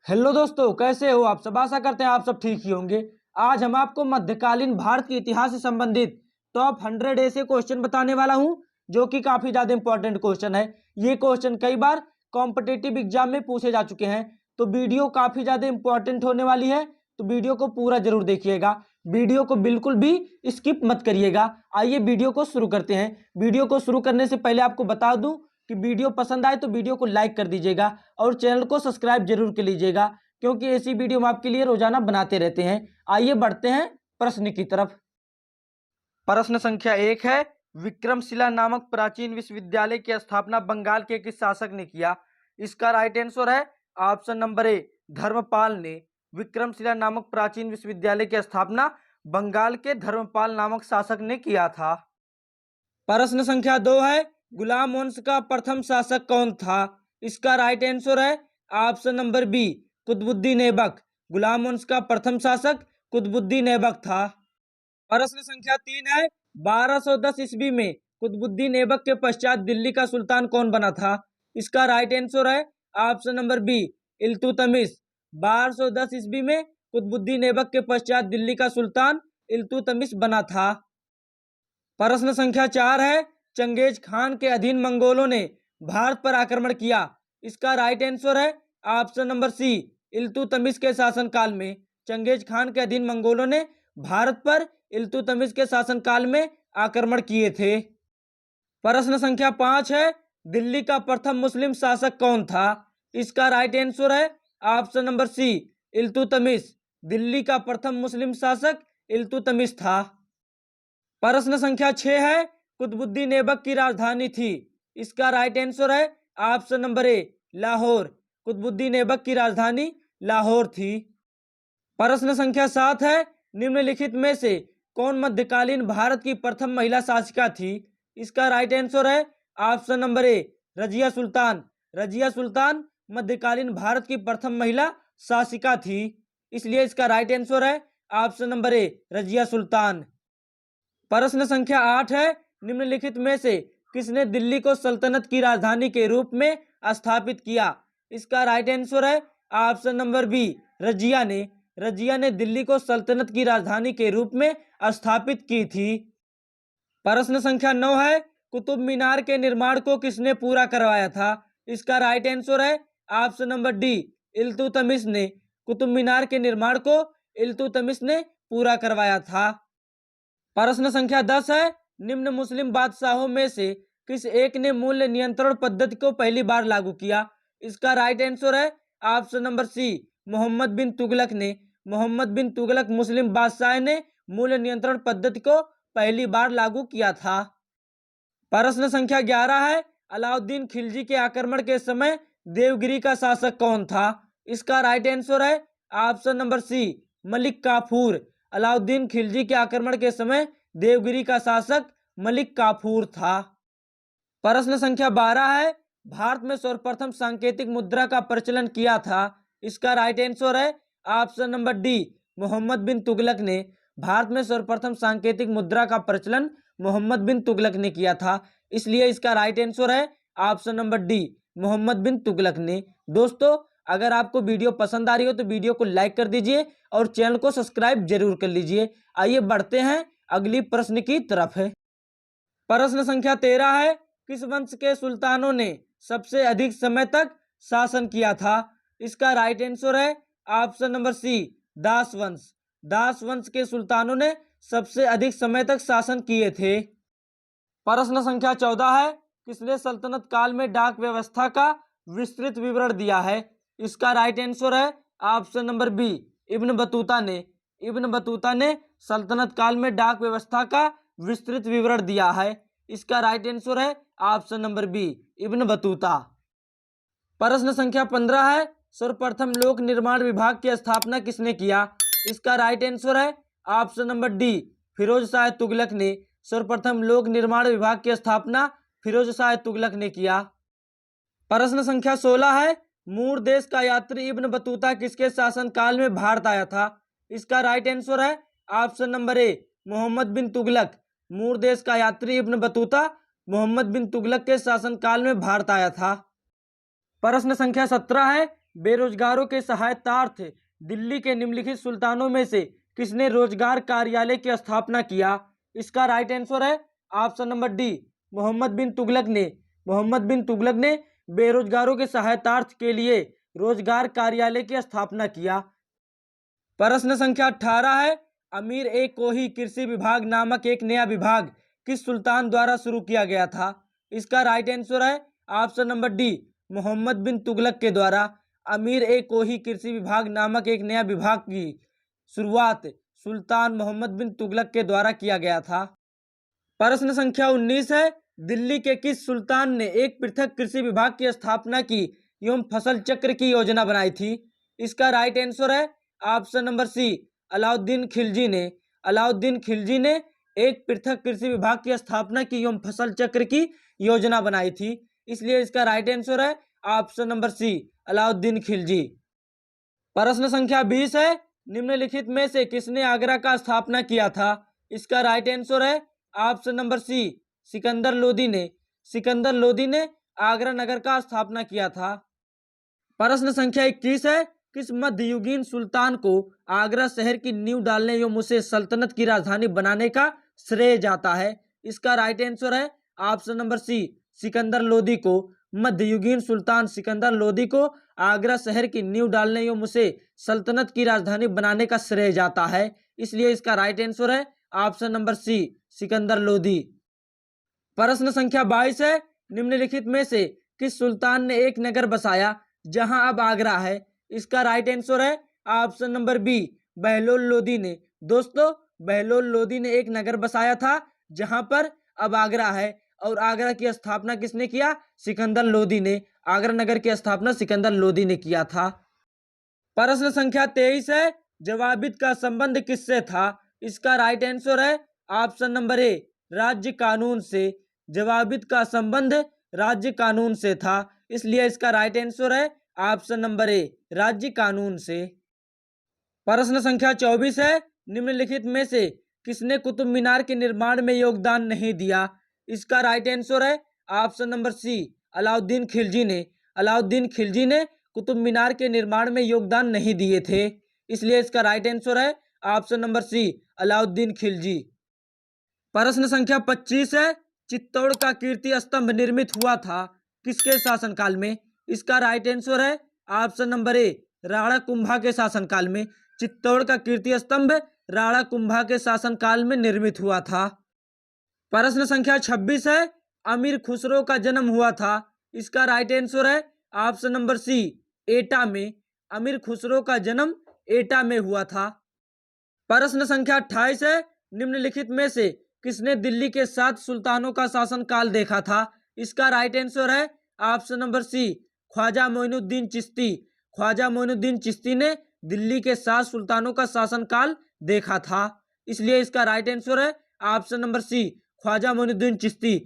Hello दोस्तों, कैसे हो आप सब। आशा करते हैं आप सब ठीक ही होंगे। आज हम आपको मध्यकालीन भारत के इतिहास से संबंधित टॉप 100 ऐसे क्वेश्चन बताने वाला हूं जो कि काफी ज्यादा इंपॉर्टेंट क्वेश्चन है। ये क्वेश्चन कई बार कॉम्पिटिटिव एग्जाम में पूछे जा चुके हैं, तो वीडियो काफी ज्यादा इंपॉर्टेंट होने वाली है। तो वीडियो को पूरा जरूर देखिएगा, वीडियो को बिल्कुल भी स्किप मत करिएगा। आइए वीडियो को शुरू करते हैं। वीडियो को शुरू करने से पहले आपको बता दूं कि वीडियो पसंद आए तो वीडियो को लाइक कर दीजिएगा और चैनल को सब्सक्राइब जरूर कर लीजिएगा, क्योंकि ऐसी वीडियो हम आपके लिए रोजाना बनाते रहते हैं। आइए बढ़ते हैं प्रश्न की तरफ। प्रश्न संख्या 1 है, विक्रमशिला नामक प्राचीन विश्वविद्यालय की स्थापना बंगाल के किस शासक ने किया। इसका राइट आंसर है ऑप्शन नंबर ए, धर्मपाल ने। विक्रमशिला नामक प्राचीन विश्वविद्यालय की स्थापना बंगाल के धर्मपाल नामक शासक ने किया था। प्रश्न संख्या 2 है, गुलाम वंश का प्रथम शासक कौन था। इसका राइट आंसर है option number B, Qutbuddin Aibak. गुलाम वंश का प्रथम शासक कुतुबुद्दीन ऐबक था। प्रश्न संख्या 3 है, 1210 ईस्वी में कुतुबुद्दीन ऐबक के पश्चात दिल्ली का सुल्तान कौन बना था। इसका राइट आंसर है ऑप्शन नंबर बी, इल्तुतमिश। 1210 ईस्वी में कुतुबुद्दीन ऐबक के पश्चात दिल्ली का सुल्तान इल्तुतमिश बना था। प्रश्न संख्या 4 है, चंगेज खान के अधीन मंगोलों ने भारत पर आक्रमण किया। इसका राइट आंसर है ऑप्शन नंबर सी, इल्तुतमिश के शासनकाल में। चंगेज खान के अधीन मंगोलों ने भारत पर इल्तुतमिश के शासनकाल में आक्रमण किए थे। प्रश्न संख्या 5 है, दिल्ली का प्रथम मुस्लिम शासक कौन था। इसका राइट आंसर है option number C, Iltutmish. Delhi का प्रथम मुस्लिम शासक इल्तुतमिश था। प्रश्न संख्या 6 है, कुतुबुद्दीन ऐबक की राजधानी थी। इसका राइट आंसर है option number A, Lahore. Qutubuddin Aibak की राजधानी लाहौर थी। प्रश्न संख्या 7 है, निम्नलिखित में से कौन मध्यकालीन भारत की प्रथम महिला शासिका थी। इसका राइट आंसर है ऑप्शन नंबर ए, रजिया सुल्तान। रजिया सुल्तान मध्यकालीन भारत की प्रथम महिला शासिका थी, इसलिए इसका राइट आंसर है ऑप्शन नंबर ए, रजिया सुल्तान। प्रश्न संख्या 8 है, निम्नलिखित में से किसने दिल्ली को सल्तनत की राजधानी के रूप में स्थापित किया। इसका राइट आंसर है ऑप्शन नंबर बी, रजिया ने। रजिया ने दिल्ली को सल्तनत की राजधानी के रूप में स्थापित की थी। प्रश्न संख्या 9 है, कुतुब मीनार के निर्माण को किसने पूरा करवाया था। इसका राइट आंसर है ऑप्शन नंबर डी, इल्तुतमिश ने। कुतुब मीनार के निर्माण को इल्तुतमिश ने पूरा करवाया था। प्रश्न संख्या 10 है, निम्न मुस्लिम बादशाहों में से किस एक ने मूल्य नियंत्रण पद्धति को पहली बार लागू किया। इसका राइट आंसर है ऑप्शन नंबर सी, मोहम्मद बिन तुगलक ने। मोहम्मद बिन तुगलक मुस्लिम बादशाह ने मूल्य नियंत्रण पद्धति को पहली बार लागू किया था। प्रश्न संख्या 11 है, अलाउद्दीन खिलजी के आक्रमण के समय देवगिरी का शासक कौन था। इसका राइट आंसर है ऑप्शन नंबर सी, मलिक काफूर। अलाउद्दीन खिलजी के आक्रमण के समय देवगिरी का शासक मलिक काफूर था। प्रश्न संख्या 12 है, भारत में सर्वप्रथम सांकेतिक मुद्रा का प्रचलन किया था। इसका राइट आंसर है ऑप्शन नंबर डी, मोहम्मद बिन तुगलक ने। भारत में सर्वप्रथम सांकेतिक मुद्रा का प्रचलन मोहम्मद बिन तुगलक ने किया था, इसलिए इसका राइट आंसर है ऑप्शन नंबर डी, मोहम्मद बिन तुगलक ने। दोस्तों, अगर आपको वीडियो पसंद आ रही हो तो वीडियो को लाइक कर दीजिए और चैनल को सब्सक्राइब जरूर कर लीजिए। आइए बढ़ते हैं अगली प्रश्न की तरफ है। प्रश्न संख्या 13 है, किस वंश के सुल्तानों ने सबसे अधिक समय तक शासन किया था। इसका राइट आंसर है ऑप्शन नंबर सी, दास वंश। दास वंश के सुल्तानों ने सबसे अधिक समय तक शासन किए थे। प्रश्न संख्या 14 है, किसने सल्तनत काल में डाक व्यवस्था का विस्तृत विवरण दिया है। इसका राइट आंसर है ऑप्शन नंबर बी, इब्न बतूता ने। इब्न बतूता ने सल्तनत काल में डाक व्यवस्था का विस्तृत विवरण दिया है, इसका राइट आंसर है ऑप्शन नंबर बी, इब्न बतूता। प्रश्न संख्या 15 है, सर्वप्रथम लोक निर्माण विभाग की स्थापना किसने किया। इसका राइट आंसर है option number D, Firoz Shah Tughlaq ने। सर्वप्रथम लोक निर्माण विभाग की स्थापना फिरोज शाह तुगलक ने किया। प्रश्न संख्या 16 है, मूर देश का यात्री इब्न बतूता किसके शासनकाल में भारत आया था। इसका राइट आंसर है ऑप्शन नंबर ए, मोहम्मद बिन तुगलक। मूर देश का यात्री इब्न बतूता मोहम्मद बिन तुगलक के शासनकाल में भारत आया था। प्रश्न संख्या 17 है, बेरोजगारों के सहायतार्थ दिल्ली के निम्नलिखित सुल्तानों में से किसने रोजगार कार्यालय की स्थापना किया? इसका राइट आंसर है ऑप्शन नंबर डी, मोहम्मद बिन तुगलक ने। मोहम्मद बिन तुगलक ने बेरोजगारों के सहायतार्थ के लिए रोजगार कार्यालय की स्थापना किया। प्रश्न संख्या 18 है, अमीर ए कोही कृषि विभाग नामक एक नया विभाग किस सुल्तान द्वारा शुरू किया गया था? इसका राइट आंसर है ऑप्शन नंबर डी, मोहम्मद बिन तुगलक के द्वारा अमीर ए कोही कृषि विभाग नामक एक नया विभाग की शुरुआत सुल्तान मोहम्मद बिन तुगलक के द्वारा किया गया था। प्रश्न संख्या 19 है, दिल्ली के किस सुल्तान ने एक पृथक कृषि विभाग की स्थापना की एवं फसल चक्र की योजना बनाई थी? इसका राइट आंसर है option number C, Alauddin Khilji ने। अलाउद्दीन खिलजी ने एक पृथक कृषि विभाग की स्थापना की एवं फसल चक्र की योजना बनाई थी, इसलिए इसका राइट आंसर है option number C, Alauddin Khilji. प्रश्न संख्या 20 है, निम्नलिखित में से किसने आगरा का स्थापना किया था? इसका राइट आंसर है option number C, Sikandar Lodi ने। सिकंदर लोदी ने आगरा नगर का स्थापना किया था। प्रश्न संख्या 21 है, किस मध्ययुगीन सुल्तान को आगरा शहर की नींव डालने एवं उसे सल्तनत की राजधानी बनाने का श्रेय जाता है? इसका राइट आंसर है option number C, Sikandar Lodi को। मध्ययुगीन सुल्तान सिकंदर लोदी को आगरा शहर की नींव डालने एवं उसे सल्तनत की राजधानी बनाने का श्रेय जाता है, इसलिए इसका राइट आंसर है option number C, Sikandar Lodi. प्रश्न संख्या 22 है, निम्नलिखित में से किस सुल्तान ने एक नगर बसाया जहां अब आगरा है? इसका राइट आंसर है option number B, Bahlol Lodi ने। दोस्तों, बहलोल लोदी ने एक नगर बसाया था जहां पर अब आगरा है, और आगरा की स्थापना किसने किया? सिकंदर लोदी ने। आगरा नगर की स्थापना सिकंदर लोदी ने किया था। प्रश्न संख्या 23 है, जवाबिद का संबंध किससे था? इसका राइट आंसर है ऑप्शन नंबर ए, राज्य कानून से। जवाबिद का संबंध राज्य कानून से था, इसलिए इसका राइट आंसर है ऑप्शन नंबर ए, राज्य कानून से। प्रश्न संख्या 24 है, निम्नलिखित में से किसने कुतुब मीनार के निर्माण में योगदान नहीं दिया? इसका राइट आंसर है option number C, Alauddin Khilji ने। अलाउद्दीन खिलजी ने कुतुब मीनार के निर्माण में योगदान नहीं दिए थे, इसलिए इसका राइट आंसर है option number C, Alauddin Khilji. प्रश्न संख्या 25 है, चित्तौड़ का कीर्ति स्तंभ निर्मित हुआ था किसके शासनकाल में? इसका राइट आंसर है ऑप्शन नंबर ए, राणा कुंभा के शासनकाल में। चित्तौड़ का कीर्ति स्तंभ राणा कुंभा के शासनकाल में निर्मित हुआ था। प्रश्न संख्या 26 है, अमीर खुसरो का जन्म हुआ था। इसका राइट आंसर है ऑप्शन नंबर सी, एटा में। अमीर खुसरो का जन्म एटा में हुआ था। प्रश्न संख्या 28 है, निम्नलिखित में से किसने दिल्ली के 7 सुल्तानों का शासनकाल देखा था? इसका राइट आंसर है option number C, Khwaja Moinuddin Chishti. Khwaja Moinuddin Chishti ने दिल्ली के 7 सुल्तानों का शासनकाल देखा था, इसलिए इसका राइट आंसर है option number C, Khwaja Moinuddin Chishti.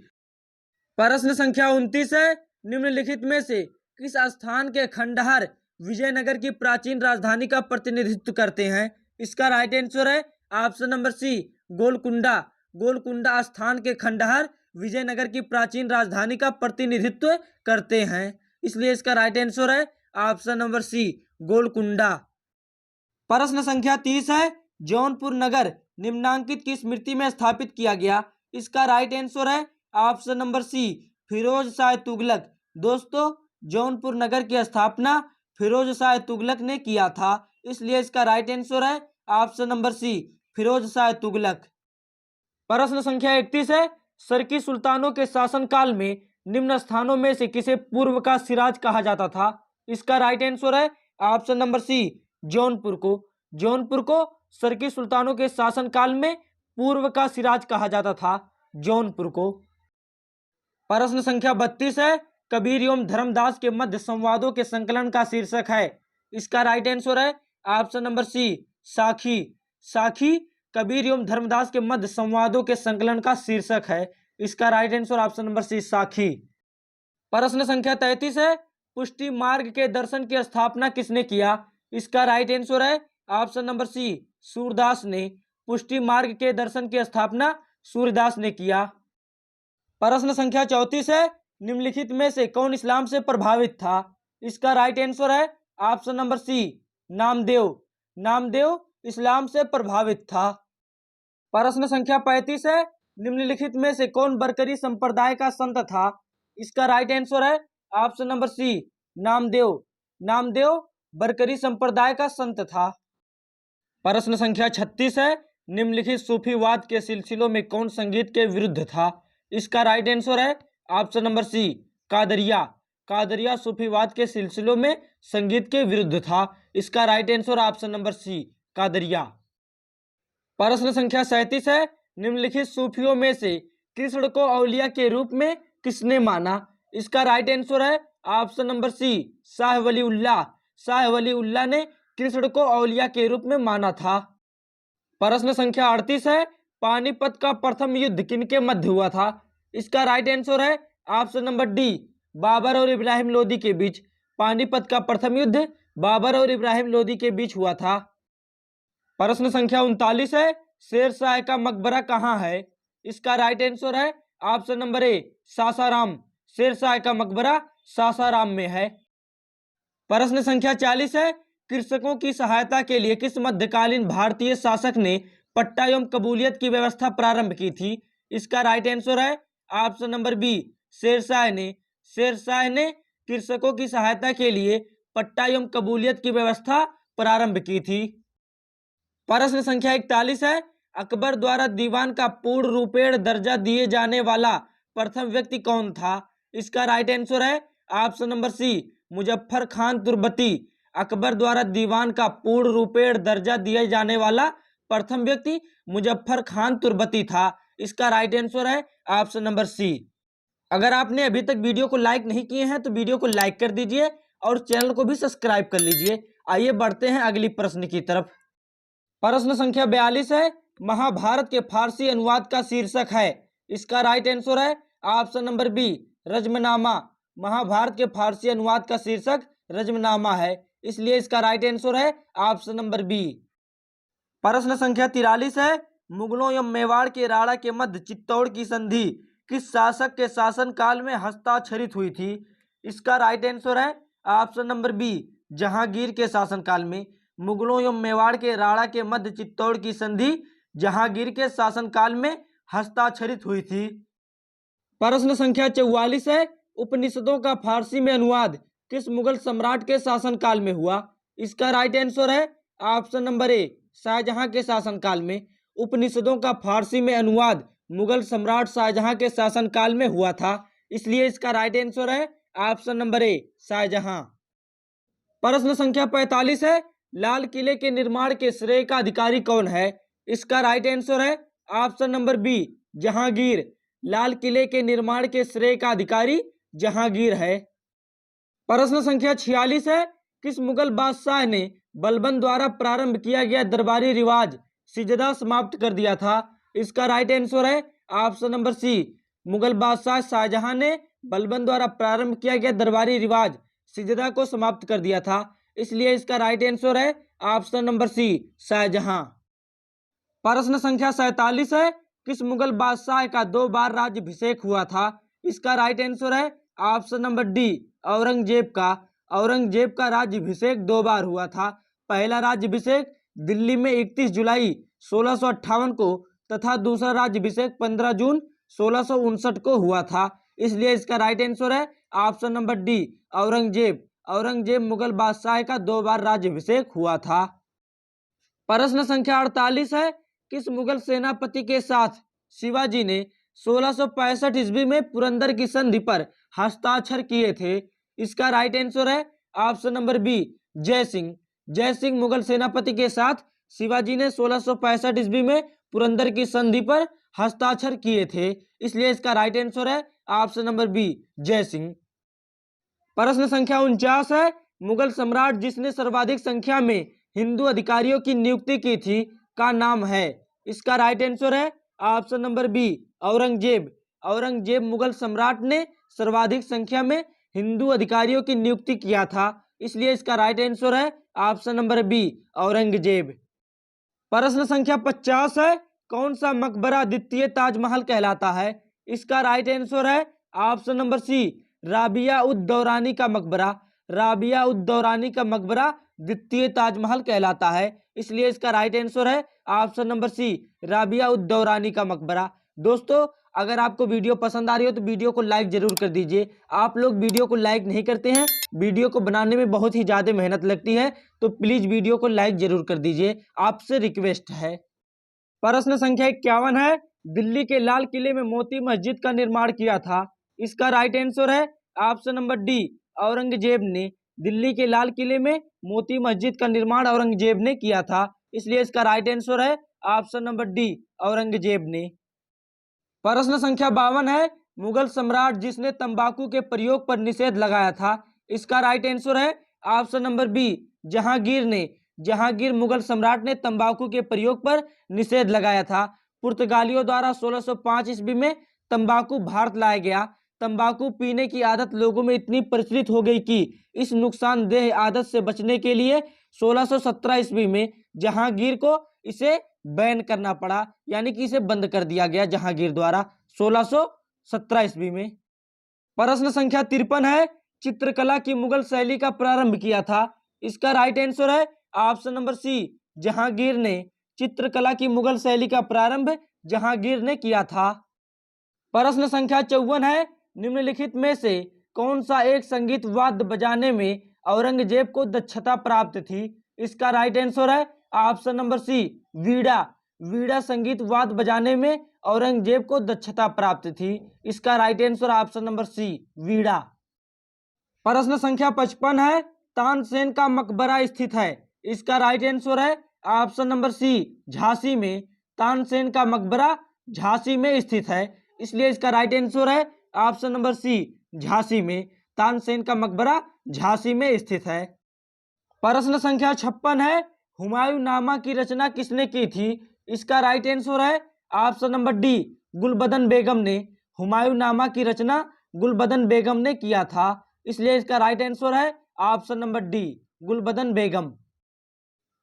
प्रश्न संख्या 29 है, निम्नलिखित में से किस स्थान के खंडहर विजयनगर की प्राचीन राजधानी का प्रतिनिधित्व करते हैं? इसका राइट आंसर है option number C, Golconda. Golconda स्थान के खंडहर विजयनगर की प्राचीन राजधानी का प्रतिनिधित्व करते हैं, इसलिए इसका राइट आंसर है ऑप्शन नंबर सी, गोलकुंडा। प्रश्न संख्या 30 है, जौनपुर नगर निम्नांकित की स्मृति में स्थापित किया गया? इसका राइट आंसर है option number C, Firoz Shah Tughlaq. दोस्तों, जौनपुर नगर की स्थापना फिरोज शाह तुगलक ने किया था, इसलिए इसका राइट आंसर है option number C, Firoz Shah Tughlaq. प्रश्न संख्या 31 है, सरकी सुल्तानों के शासनकाल में निम्न स्थानों में से किसे पूर्व का सिराज कहा जाता था? इसका राइट आंसर है ऑप्शन नंबर सी, जौनपुर को। जौनपुर को सरकी सुल्तानों के शासनकाल में पूर्व का सिराज कहा जाता था, जौनपुर को। प्रश्न संख्या 32 है, कबीर एवं धर्मदास के मध्य संवादों के संकलन का शीर्षक है? इसका राइट आंसर है ऑप्शन नंबर सी, साखी। साखी कबीर एवं धर्मदास के मध्य संवादों के संकलन का शीर्षक है, इसका right answer option number C, Sakhi. प्रश्न संख्या 33 है, पुष्टि मार्ग के दर्शन की स्थापना किसने किया? इसका राइट आंसर है ऑप्शन नंबर सी, सूरदास ने। पुष्टि मार्ग के दर्शन की स्थापना सूरदास ने किया। प्रश्न संख्या 34 है, निम्नलिखित में से कौन इस्लाम से प्रभावित था? इसका राइट आंसर है option number C Namdev. Namdev इस्लाम से प्रभावित था। प्रश्न संख्या 35 है, निम्नलिखित में से कौन बरकरी संप्रदाय का संत था? इसका राइट आंसर है option number C Namdev. Namdev Warkari संप्रदाय का संत था। प्रश्न संख्या 36 है, निम्नलिखित सूफीवाद के सिलसिलों में कौन संगीत के विरुद्ध था? इसका राइट आंसर है option number C Qadiriya. Qadiriya सूफीवाद के सिलसिलों में संगीत के विरुद्ध था। इसका right answer option number C Qadiriya. प्रश्न संख्या 37 है, निम्नलिखित सूफियों में से कृष्ण को औलिया के रूप में किसने माना? इसका राइट आंसर है option number C Shah Waliullah. Shah Waliullah ने कृष्ण को औलिया के रूप में माना था। प्रश्न संख्या 38 है, पानीपत का प्रथम युद्ध किनके मध्य हुआ था? इसका राइट आंसर है ऑप्शन नंबर डी बाबर और इब्राहिम लोदी के बीच। पानीपत का प्रथम युद्ध बाबर और इब्राहिम लोदी के बीच हुआ था। प्रश्न संख्या 39 है, शेरशाह का मकबरा कहाँ है? इसका राइट आंसर है option number A Sasaram. Shershah का मकबरा सासाराम में है। प्रश्न संख्या 40 है, कृषकों की सहायता के लिए किस मध्यकालीन भारतीय शासक ने पट्टा एवं कबूलियत की व्यवस्था प्रारंभ की थी? इसका राइट आंसर है ऑप्शन नंबर बी शेरशाह ने। शेरशाह ने कृषकों की सहायता के लिए पट्टा एवं कबूलियत की व्यवस्था प्रारंभ की थी। प्रश्न संख्या 41 है, अकबर द्वारा दीवान का पूर्ण रूपेण दर्जा दिए जाने वाला प्रथम व्यक्ति कौन था? इसका राइट आंसर है option number C Muzaffar Khan Turbati. Akbar द्वारा दीवान का पूर्ण रूपेण दर्जा दिए जाने वाला प्रथम व्यक्ति मुजफ्फर खान तुर्बती था। इसका राइट आंसर है ऑप्शन नंबर सी। अगर आपने अभी तक वीडियो को लाइक नहीं किए हैं तो वीडियो को लाइक कर दीजिए और चैनल को भी सब्सक्राइब कर लीजिए। आइए बढ़ते हैं अगली प्रश्न की तरफ। प्रश्न संख्या 42 है, महाभारत के फारसी अनुवाद का शीर्षक है? इसका राइट आंसर है option number B Razmnama. Mahabharat के फारसी अनुवाद का शीर्षक रज्मनामा है, इसलिए इसका राइट आंसर है ऑप्शन नंबर बी। प्रश्न संख्या 43 है, मुगलों एवं मेवाड़ के राणा के मध्य चित्तौड़ की संधि किस शासक के शासन काल में हस्ताक्षरित हुई थी? इसका राइट आंसर है ऑप्शन नंबर बी जहांगीर के शासनकाल में। मुगलों एवं मेवाड़ के राणा के मध्य चित्तौड़ की संधि जहांगीर के शासनकाल में हस्ताक्षरित हुई थी। प्रश्न संख्या 44 है, उपनिषदों का फारसी में अनुवाद किस मुगल सम्राट के शासनकाल में हुआ? इसका राइट आंसर है ऑप्शन नंबर ए शाहजहां के शासनकाल में। उपनिषदों का फारसी में अनुवाद मुगल सम्राट शाहजहां के शासनकाल में हुआ था, इसलिए इसका राइट आंसर है ऑप्शन नंबर ए शाहजहां। प्रश्न संख्या 45 है, लाल किले के निर्माण के श्रेय का अधिकारी कौन है? इसका राइट आंसर है ऑप्शन नंबर बी जहांगीर। लाल किले के निर्माण के श्रेय का अधिकारी जहांगीर है। प्रश्न संख्या 46 है, किस मुगल बादशाह ने बलबन द्वारा प्रारंभ किया गया दरबारी रिवाज सिजदा समाप्त कर दिया था? इसका राइट आंसर है ऑप्शन नंबर सी मुगल बादशाह शाहजहां ने बलबन द्वारा प्रारंभ किया गया दरबारी रिवाज सिजदा को समाप्त कर दिया था, इसलिए इसका राइट आंसर है ऑप्शन नंबर सी शाहजहां। प्रश्न संख्या 47 है, किस मुगल बादशाह का 2 बार राज्याभिषेक हुआ था? इसका राइट आंसर है ऑप्शन नंबर डी औरंगजेब का। औरंगजेब का राज्याभिषेक 2 बार हुआ था। पहला राज्याभिषेक दिल्ली में 31 जुलाई 1658 को तथा दूसरा राज्याभिषेक 15 जून 1659 को हुआ था, इसलिए इसका राइट आंसर है option number D Aurangzeb. Aurangzeb Mughal बादशाह का 2 बार राज्याभिषेक हुआ था। प्रश्न संख्या 48 है, किस मुगल सेनापति के साथ शिवाजी ने 1665 ईस्वी में पुरंदर की संधि पर हस्ताक्षर किए थे? इसका राइट आंसर है ऑप्शन नंबर बी जय सिंह। जय सिंह मुगल सेनापति के साथ शिवाजी ने 1665 ईस्वी में पुरंदर की संधि पर हस्ताक्षर किए थे, इसलिए इसका राइट आंसर है ऑप्शन नंबर बी जय सिंह। प्रश्न संख्या 49 है, मुगल सम्राट जिसने सर्वाधिक संख्या में हिंदू अधिकारियों की नियुक्ति की थी का नाम है? इसका राइट आंसर है option number B Aurangzeb. Aurangzeb Mughal सम्राट ने सर्वाधिक संख्या में हिंदू अधिकारियों की नियुक्ति किया था, इसलिए इसका राइट आंसर है ऑप्शन नंबर बी औरंगजेब। प्रश्न संख्या 50 है, कौन सा मकबरा द्वितीय ताजमहल कहलाता है? इसका राइट आंसर है ऑप्शन नंबर सी राबिया उद दौरानी का मकबरा। राबिया उद दौरानी का मकबरा द्वितीय ताजमहल कहलाता है। इसलिए इसका राइट आंसर है ऑप्शन नंबर सी, राबिया उद दौरानी का मकबरा। दोस्तों, अगर आपको वीडियो पसंद आ रही हो तो वीडियो को लाइक जरूर कर दीजिए। आप लोग वीडियो को लाइक नहीं करते हैं, वीडियो को बनाने में बहुत ही ज़्यादा मेहनत लगती है, तो प्लीज़ वीडियो को लाइक जरूर कर दीजिए, आपसे रिक्वेस्ट है। प्रश्न संख्या 51 है, दिल्ली के लाल किले में मोती मस्जिद का निर्माण किया था। इसका राइट आंसर है ऑप्शन नंबर डी, औरंगजेब ने। दिल्ली के लाल किले में मोती मस्जिद का निर्माण औरंगजेब ने किया था। इसलिए इसका राइट आंसर है ऑप्शन नंबर डी, औरंगजेब ने। प्रश्न संख्या 52 है, मुगल सम्राट जिसने तंबाकू के प्रयोग पर निषेध लगाया था। इसका राइट आंसर है ऑप्शन नंबर बी, जहांगीर ने। जहांगीर मुगल सम्राट ने तंबाकू के प्रयोग पर निषेध लगाया था। पुर्तगालियों द्वारा 1605 ईस्वी में तंबाकू भारत लाया गया। तंबाकू पीने की आदत लोगों में इतनी प्रचलित हो गई कि इस नुकसानदेह आदत से बचने के लिए 1617 ईस्वी में जहांगीर को इसे बैन करना पड़ा, यानी कि इसे बंद कर दिया गया जहांगीर द्वारा 1617 ईस्वी में। प्रश्न संख्या 53 है, चित्रकला की मुगल शैली का प्रारंभ किया था। इसका राइट आंसर है ऑप्शन नंबर सी, जहांगीर ने। चित्रकला की मुगल शैली का प्रारंभ जहांगीर ने किया था। प्रश्न संख्या 54 है, निम्नलिखित में से कौन सा एक संगीत वाद्य बजाने में औरंगजेब को दक्षता प्राप्त थी। इसका राइट आंसर है ऑप्शन नंबर सी, वीणा। वीणा संगीत वाद्य बजाने में औरंगजेब को दक्षता प्राप्त थी। इसका right answer option number C, veena. प्रश्न संख्या 55 है, तानसेन का मकबरा स्थित है। इसका राइट आंसर है ऑप्शन नंबर सी, झांसी में। तानसेन का मकबरा झांसी में स्थित है। इसलिए इसका राइट आंसर है ऑप्शन नंबर सी, झांसी में। तानसेन का मकबरा झांसी में स्थित है। प्रश्न संख्या 56 है, हुमायूं नामा की रचना किसने की थी। इसका राइट आंसर है ऑप्शन नंबर डी, गुलबदन बेगम ने। हुमायूं नामा की रचना गुलबदन बेगम ने किया था। इसलिए इसका राइट आंसर है ऑप्शन नंबर डी, गुलबदन बेगम।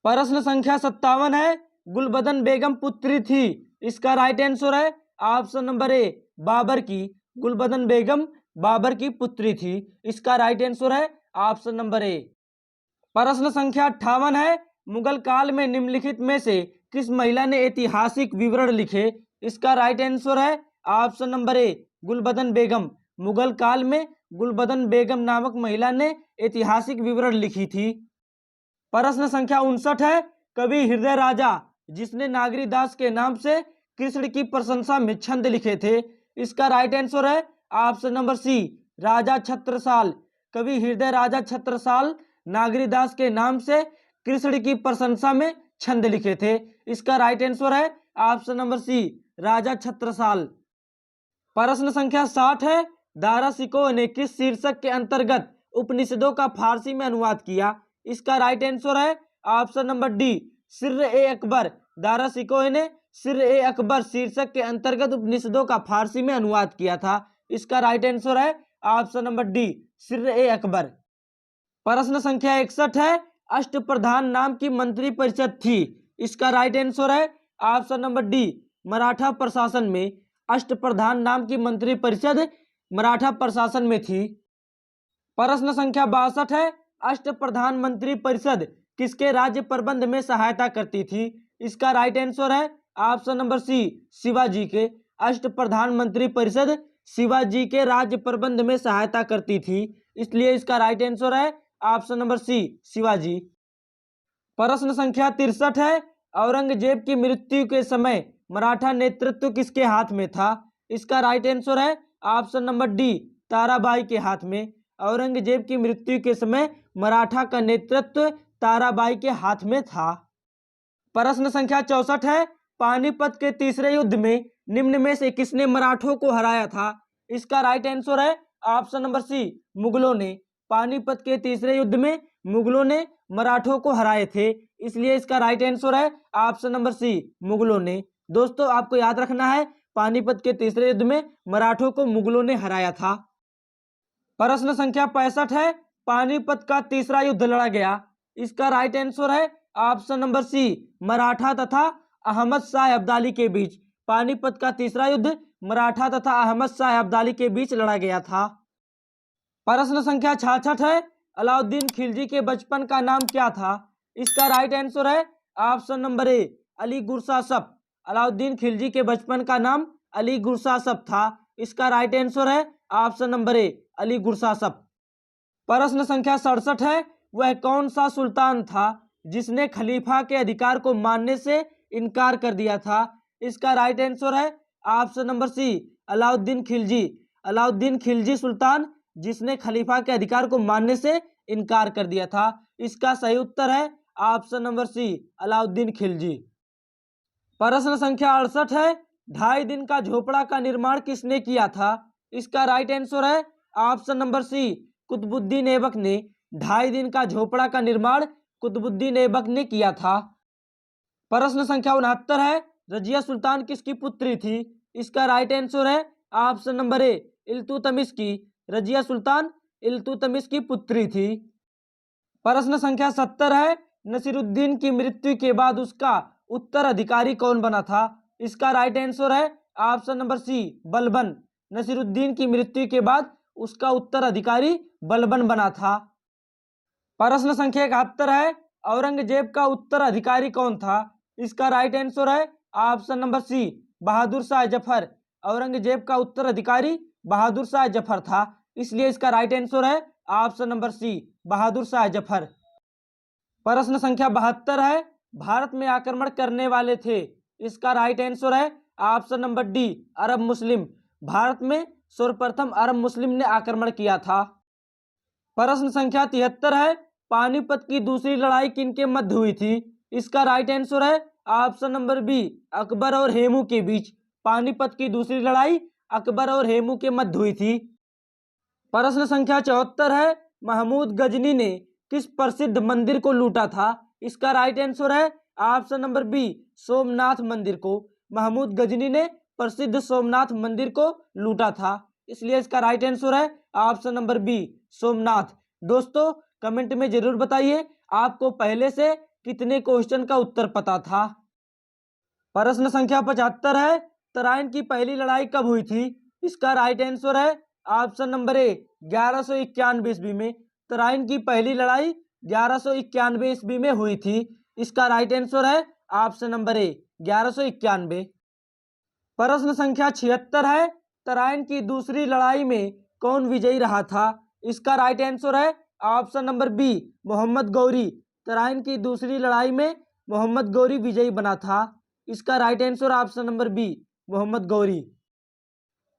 प्रश्न संख्या 57 है, गुलबदन बेगम पुत्री थी। इसका राइट आंसर है ऑप्शन नंबर ए, बाबर की। गुलबदन बेगम बाबर की पुत्री थी। इसका राइट आंसर है ऑप्शन नंबर ए। प्रश्न संख्या 58 है, मुगल काल में निम्नलिखित में से किस महिला ने ऐतिहासिक विवरण लिखे। इसका राइट आंसर है ऑप्शन नंबर ए, गुलबदन बेगम। मुगल काल में गुलबदन बेगम नामक महिला ने ऐतिहासिक विवरण लिखी थी। प्रश्न संख्या 59 है, कवि हृदय राजा जिसने नागरीदास के नाम से कृष्ण की प्रशंसा में छंद लिखे थे। इसका राइट आंसर है ऑप्शन नंबर सी, राजा छत्रसाल। कवि हृदय राजा छत्रसाल नागरीदास के नाम से कृष्ण की प्रशंसा में छंद लिखे थे। इसका राइट आंसर है ऑप्शन नंबर सी, राजा छत्रसाल। प्रश्न संख्या 60 है, दारा शिकोह ने किस शीर्षक के अंतर्गत उपनिषदों का फारसी में अनुवाद किया। इसका राइट आंसर है ऑप्शन नंबर डी, सिर्र ए अकबर। दारा शिकोह ने सिर्र ए अकबर शीर्षक के अंतर्गत उपनिषदों का फारसी में अनुवाद किया था। इसका राइट आंसर है ऑप्शन नंबर डी, सिर्र ए अकबर। प्रश्न संख्या 61 है, अष्टप्रधान नाम की मंत्री परिषद थी। इसका राइट आंसर है ऑप्शन नंबर डी, मराठा प्रशासन में। अष्टप्रधान नाम की मंत्री परिषद मराठा प्रशासन में थी। प्रश्न संख्या 62 है, अष्टप्रधान मंत्री परिषद किसके राज्य प्रबंध में सहायता करती थी। इसका राइट आंसर है ऑप्शन नंबर सी, शिवाजी के। अष्टप्रधान मंत्री परिषद शिवाजी के राज्य प्रबंध में सहायता करती थी। इसलिए इसका राइट आंसर है ऑप्शन नंबर सी, शिवाजी। प्रश्न संख्या 63 है, औरंगजेब की मृत्यु के समय मराठा नेतृत्व किसके हाथ में था। इसका राइट आंसर है ऑप्शन नंबर डी, ताराबाई के हाथ में। औरंगजेब की मृत्यु के समय मराठा का नेतृत्व ताराबाई के हाथ में था। प्रश्न संख्या 64 है, पानीपत के तीसरे युद्ध में निम्न में से किसने मराठों को हराया था। इसका राइट आंसर है ऑप्शन नंबर सी, मुगलों ने। पानीपत के तीसरे युद्ध में मुगलों ने मराठों को हराए थे। इसलिए इसका राइट आंसर है ऑप्शन नंबर सी, मुगलों ने। दोस्तों, आपको याद रखना है, पानीपत के तीसरे युद्ध में मराठों को मुगलों ने हराया था। प्रश्न संख्या 65 है, पानीपत का तीसरा युद्ध लड़ा गया। इसका राइट आंसर है ऑप्शन नंबर सी, मराठा तथा अहमद शाह अब्दाली के बीच। पानीपत का तीसरा युद्ध मराठा तथा अहमद शाह अब्दाली के बीच लड़ा गया था। प्रश्न संख्या 66 है, अलाउद्दीन खिलजी के बचपन का नाम क्या था? इसका राइट आंसर है option number A Ali Gurshasp. Alauddin Khilji के बचपन का नाम अली गुरसासप था। इसका राइट आंसर है option number A Ali Gurshasp. प्रश्न संख्या 67 है, वह कौन सा सुल्तान था जिसने खलीफा के अधिकार को मानने से इनकार कर दिया था? इसका राइट आंसर है option number C Alauddin Khilji. Alauddin Khilji सुल्तान जिसने खलीफा के अधिकार को मानने से इनकार कर दिया था। इसका सही उत्तर है option number C Alauddin Khilji. प्रश्न संख्या 68 है, 2.5 दिन का झोपड़ा का निर्माण किसने किया था? इसका राइट आंसर है option number C Qutubuddin Aibak ने 2.5 दिन का झोपड़ा का निर्माण कुतुबुद्दीन ऐबक ने किया था। प्रश्न संख्या 69 है, रजिया सुल्तान किसकी पुत्री थी? इसका राइट आंसर है ऑप्शन नंबर ए इल्तुतमिश की। रजिया सुल्तान इल्तुतमिश की पुत्री थी। प्रश्न संख्या 70 है, नसीरुद्दीन की मृत्यु के बाद उसका उत्तराधिकारी कौन बना था? इसका राइट आंसर है option number C Balban. Nasiruddin की मृत्यु के बाद उसका उत्तराधिकारी बलबन बना था। प्रश्न संख्या 71 है, औरंगजेब का उत्तराधिकारी कौन था? इसका राइट आंसर है ऑप्शन नंबर सी बहादुर शाह जफर। औरंगजेब का उत्तराधिकारी बहादुर शाह जफर था। इसलिए इसका राइट आंसर है ऑप्शन नंबर सी बहादुर शाह जफर। प्रश्न संख्या 72 है, भारत में आक्रमण करने वाले थे। इसका राइट आंसर है ऑप्शन नंबर डी अरब मुस्लिम। भारत में सर्वप्रथम अरब मुस्लिम ने आक्रमण किया था। प्रश्न संख्या 73 है, पानीपत की दूसरी लड़ाई किनके मध्य हुई थी? इसका राइट आंसर है ऑप्शन नंबर बी अकबर और हेमू के बीच। पानीपत की दूसरी लड़ाई अकबर और हेमू के मध्य हुई थी। प्रश्न संख्या 74 है, महमूद गजनी ने किस प्रसिद्ध मंदिर को लूटा था? इसका राइट आंसर है ऑप्शन नंबर बी सोमनाथ मंदिर को। महमूद गजनी ने प्रसिद्ध सोमनाथ मंदिर को लूटा था। इसलिए इसका राइट आंसर है ऑप्शन नंबर बी सोमनाथ। दोस्तों कमेंट में जरूर बताइए आपको पहले से कितने क्वेश्चन का उत्तर पता था। प्रश्न संख्या 75 है, तराइन की पहली लड़ाई कब हुई थी? इसका राइट आंसर है ऑप्शन नंबर ए 1191 ईस्वी में। तराइन की पहली लड़ाई 1191 ईस्वी में हुई थी। इसका राइट आंसर है ऑप्शन नंबर ए 1191। प्रश्न संख्या 76 है, तराइन की दूसरी लड़ाई में कौन विजयी रहा था? इसका राइट आंसर है option number B Mohammad Ghori. Tarain की दूसरी लड़ाई में मोहम्मद गौरी विजयी बना था। इसका right answer option number B Mohammad Ghori.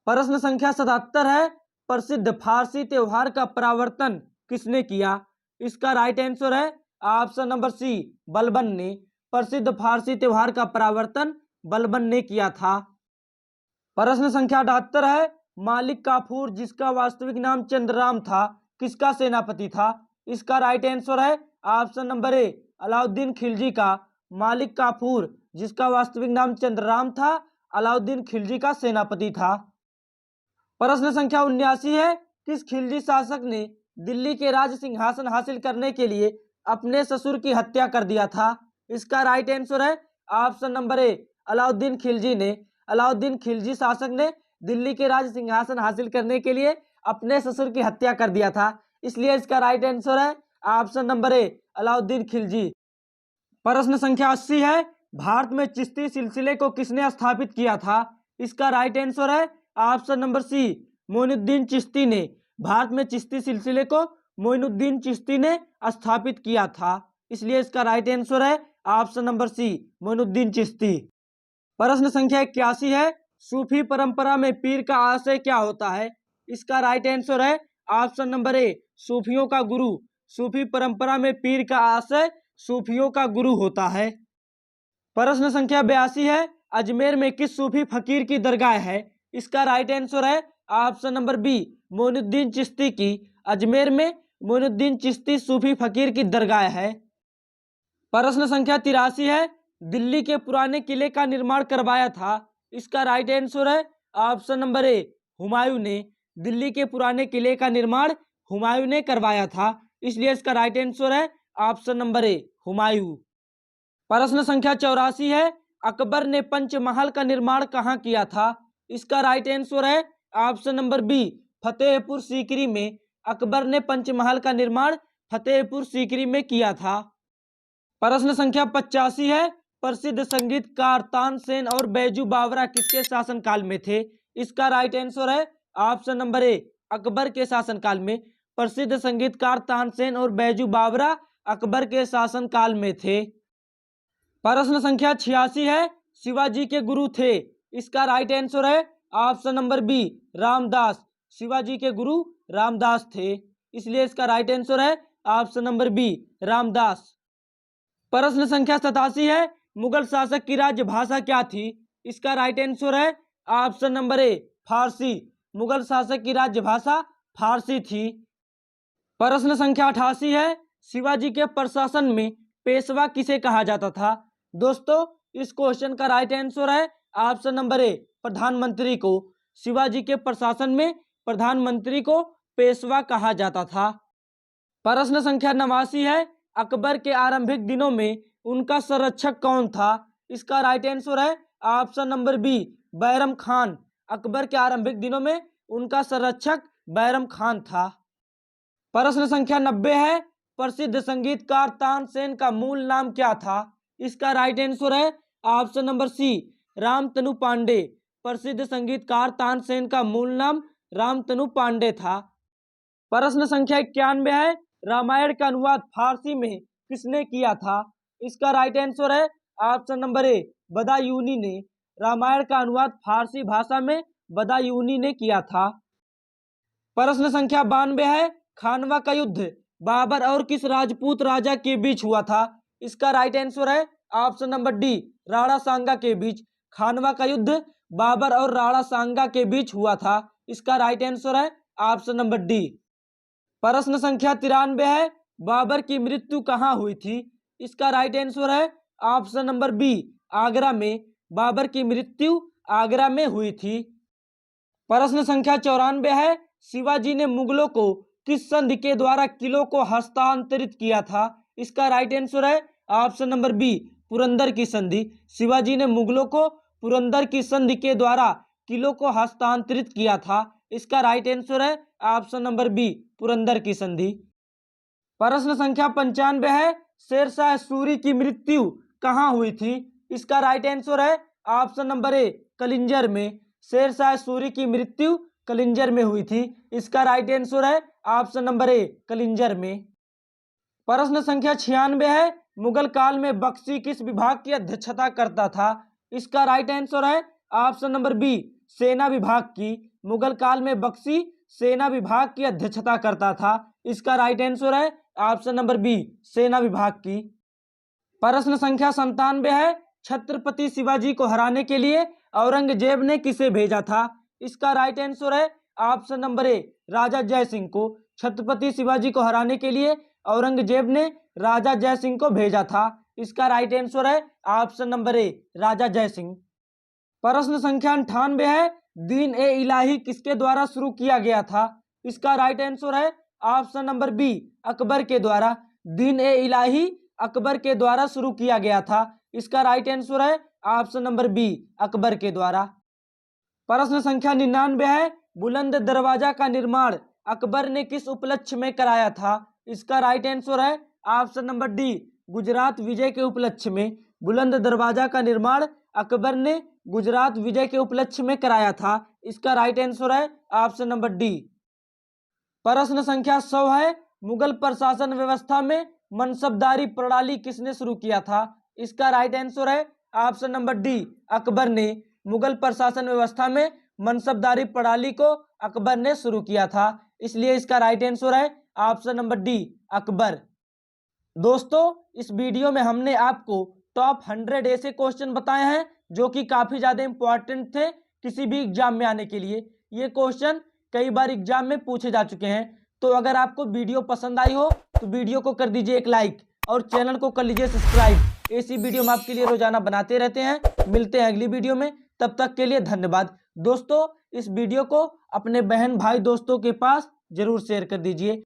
प्रश्न संख्या 77 है, प्रसिद्ध फारसी त्योहार का परावर्तन किसने किया? इसका राइट आंसर है ऑप्शन नंबर सी बलबन ने। प्रसिद्ध फारसी त्योहार का परावर्तन बलबन ने किया था। प्रश्न संख्या 78 है, मालिक काफूर जिसका वास्तविक नाम चंद्रराम था किसका सेनापति था? इसका राइट आंसर है ऑप्शन नंबर ए अलाउद्दीन खिलजी का। मालिक काफूर जिसका वास्तविक नाम चंद्रराम था अलाउद्दीन खिलजी का सेनापति था। प्रश्न संख्या 79 है, किस खिलजी शासक ने दिल्ली के राज सिंहासन हासिल करने के लिए अपने ससुर की हत्या कर दिया था? इसका राइट आंसर है ऑप्शन नंबर ए अलाउद्दीन खिलजी ने। अलाउद्दीन खिलजी शासक ने दिल्ली के राज सिंहासन हासिल करने के लिए अपने ससुर की हत्या कर दिया था। इसलिए इसका राइट आंसर है ऑप्शन नंबर ए अलाउद्दीन खिलजी। प्रश्न संख्या 80 है, भारत में चिश्ती सिलसिले को किसने स्थापित किया था? इसका राइट आंसर है option number C Moinuddin Chishti ने। भारत में चिश्ती सिलसिले को मोइनुद्दीन चिश्ती ने स्थापित किया था। इसलिए इसका राइट आंसर है option number C Moinuddin Chishti. प्रश्न संख्या 81 है, सूफी परंपरा में पीर का आशय क्या होता है? इसका राइट आंसर है ऑप्शन नंबर ए सूफियों का गुरु। सूफी परंपरा में पीर का आशय सूफियों का गुरु होता है। प्रश्न संख्या 82 है, अजमेर में किस सूफी फकीर की दरगाह है? इसका राइट आंसर है option number B Moinuddin Chishti की। अजमेर में मोइनुद्दीन चिश्ती सूफी फकीर की दरगाह है। प्रश्न संख्या 83 है, दिल्ली के पुराने किले का निर्माण करवाया था। इसका राइट आंसर है ऑप्शन नंबर ए हुमायूं ने। दिल्ली के पुराने किले का निर्माण हुमायूं ने करवाया था। इसलिए इसका राइट आंसर है ऑप्शन नंबर ए हुमायूं। प्रश्न संख्या 84 है, अकबर ने पंचमहल का निर्माण कहाँ किया था? इसका राइट आंसर है option number B Fatehpur Sikri में। अकबर ने पंचमहल का निर्माण फतेहपुर सीकरी में किया था? प्रश्न संख्या 85 है, प्रसिद्ध संगीतकार तानसेन और बैजू बावरा किसके शासनकाल में थे? इसका राइट आंसर है ऑप्शन नंबर ए, अकबर के शासनकाल में। प्रसिद्ध संगीतकार तानसेन और बैजू बावरा अकबर के शासनकाल में थे। प्रश्न संख्या 86 है, शिवाजी के गुरु थे? इसका राइट आंसर है option number B, Ramdas. Shivaji के गुरु रामदास थे, इसलिए इसका राइट आंसर है ऑप्शन नंबर बी, रामदास। प्रश्न संख्या 87 है, मुगल शासक की राजभाषा क्या थी? इसका राइट आंसर है ऑप्शन नंबर ए, फारसी। मुगल शासक की राजभाषा फारसी थी। प्रश्न संख्या 88 है, शिवाजी के प्रशासन में पेशवा किसे कहा जाता था? दोस्तों, इस क्वेश्चन का राइट आंसर है ऑप्शन नंबर ए, प्रधानमंत्री को। शिवाजी के प्रशासन में प्रधानमंत्री को पेशवा कहा जाता था। प्रश्न संख्या 89 है, अकबर के आरंभिक दिनों में उनका संरक्षक कौन था? इसका राइट आंसर है option number B, Bairam Khan. Akbar के आरंभिक दिनों में उनका संरक्षक बैरम खान था। प्रश्न संख्या 90 है, प्रसिद्ध संगीतकार तानसेन का मूल नाम क्या था? इसका राइट आंसर है option number C, Ramtanu Pandey. प्रसिद्ध संगीतकार तानसेन का मूल नाम रामतनु पांडे था। प्रश्न संख्या 91 है, रामायण का अनुवाद फारसी में किसने किया था? इसका राइट आंसर है ऑप्शन नंबर ए, बदायूनी ने। रामायण का अनुवाद फारसी भाषा में बदायूनी ने किया था। प्रश्न संख्या 92 है, खानवा का युद्ध बाबर और किस राजपूत राजा के बीच हुआ था? इसका राइट आंसर है ऑप्शन नंबर डी, राणा सांगा के बीच। खानवा का युद्ध बाबर और राणा सांगा के बीच हुआ था। इसका राइट आंसर है ऑप्शन नंबर डी। प्रश्न संख्या 93 है, बाबर की मृत्यु कहाँ हुई थी? इसका राइट आंसर है ऑप्शन नंबर बी, आगरा में। बाबर की मृत्यु आगरा में हुई थी। प्रश्न संख्या 94 है, शिवाजी ने मुगलों को किस संधि के द्वारा किलों को हस्तांतरित किया था? इसका राइट आंसर है ऑप्शन नंबर बी, पुरंदर की संधि। शिवाजी ने मुगलों को पुरंदर की संधि के द्वारा किलों को हस्तांतरित किया था। इसका राइट आंसर है ऑप्शन नंबर बी, पुरंदर की संधि। प्रश्न संख्या 95 है, शेरशाह सूरी की मृत्यु कहाँ हुई थी? इसका राइट आंसर है ऑप्शन नंबर ए, कलिंजर में। शेरशाह सूरी की मृत्यु कलिंजर में हुई थी। इसका राइट आंसर है ऑप्शन नंबर ए, कलिंजर में। प्रश्न संख्या 96 है, मुगल काल में बख्शी किस विभाग की अध्यक्षता करता था? इसका राइट आंसर है ऑप्शन नंबर बी, सेना विभाग की। मुगल काल में बख्शी सेना विभाग की अध्यक्षता करता था। इसका राइट आंसर है ऑप्शन नंबर बी, सेना विभाग की। प्रश्न संख्या 97 है, छत्रपति शिवाजी को हराने के लिए औरंगजेब ने किसे भेजा था? इसका राइट आंसर है ऑप्शन नंबर ए, राजा जय सिंह को। छत्रपति शिवाजी को हराने के लिए औरंगजेब ने राजा जय सिंह को भेजा था। इसका राइट आंसर है ऑप्शन नंबर ए, राजा जय सिंह। प्रश्न संख्या 98 है, दीन ए इलाही किसके द्वारा शुरू किया गया था? इसका राइट आंसर है ऑप्शन नंबर बी, अकबर के द्वारा। दीन ए इलाही अकबर के द्वारा शुरू किया गया था। इसका राइट आंसर है ऑप्शन नंबर बी, अकबर के द्वारा। प्रश्न संख्या 99 है, बुलंद दरवाजा का निर्माण अकबर ने किस उपलक्ष्य में कराया था? इसका राइट आंसर है ऑप्शन नंबर डी, गुजरात विजय के उपलक्ष्य में। बुलंद दरवाजा का निर्माण अकबर ने गुजरात विजय के उपलक्ष्य में कराया था। इसका राइट आंसर है ऑप्शन नंबर डी। प्रश्न संख्या 100 है, मुगल प्रशासन व्यवस्था में मनसबदारी प्रणाली किसने शुरू किया था? इसका राइट आंसर है ऑप्शन नंबर डी, अकबर ने। मुगल प्रशासन व्यवस्था में मनसबदारी प्रणाली को अकबर ने शुरू किया था, इसलिए इसका राइट आंसर है ऑप्शन नंबर डी, अकबर। दोस्तों, इस वीडियो में हमने आपको टॉप 100 ऐसे क्वेश्चन बताए हैं जो कि काफ़ी ज़्यादा इंपॉर्टेंट थे किसी भी एग्जाम में आने के लिए। ये क्वेश्चन कई बार एग्जाम में पूछे जा चुके हैं। तो अगर आपको वीडियो पसंद आई हो तो वीडियो को कर दीजिए एक लाइक और चैनल को कर लीजिए सब्सक्राइब। ऐसी वीडियो हम आपके लिए रोजाना बनाते रहते हैं। मिलते हैं अगली वीडियो में, तब तक के लिए धन्यवाद। दोस्तों, इस वीडियो को अपने बहन भाई दोस्तों के पास जरूर शेयर कर दीजिए।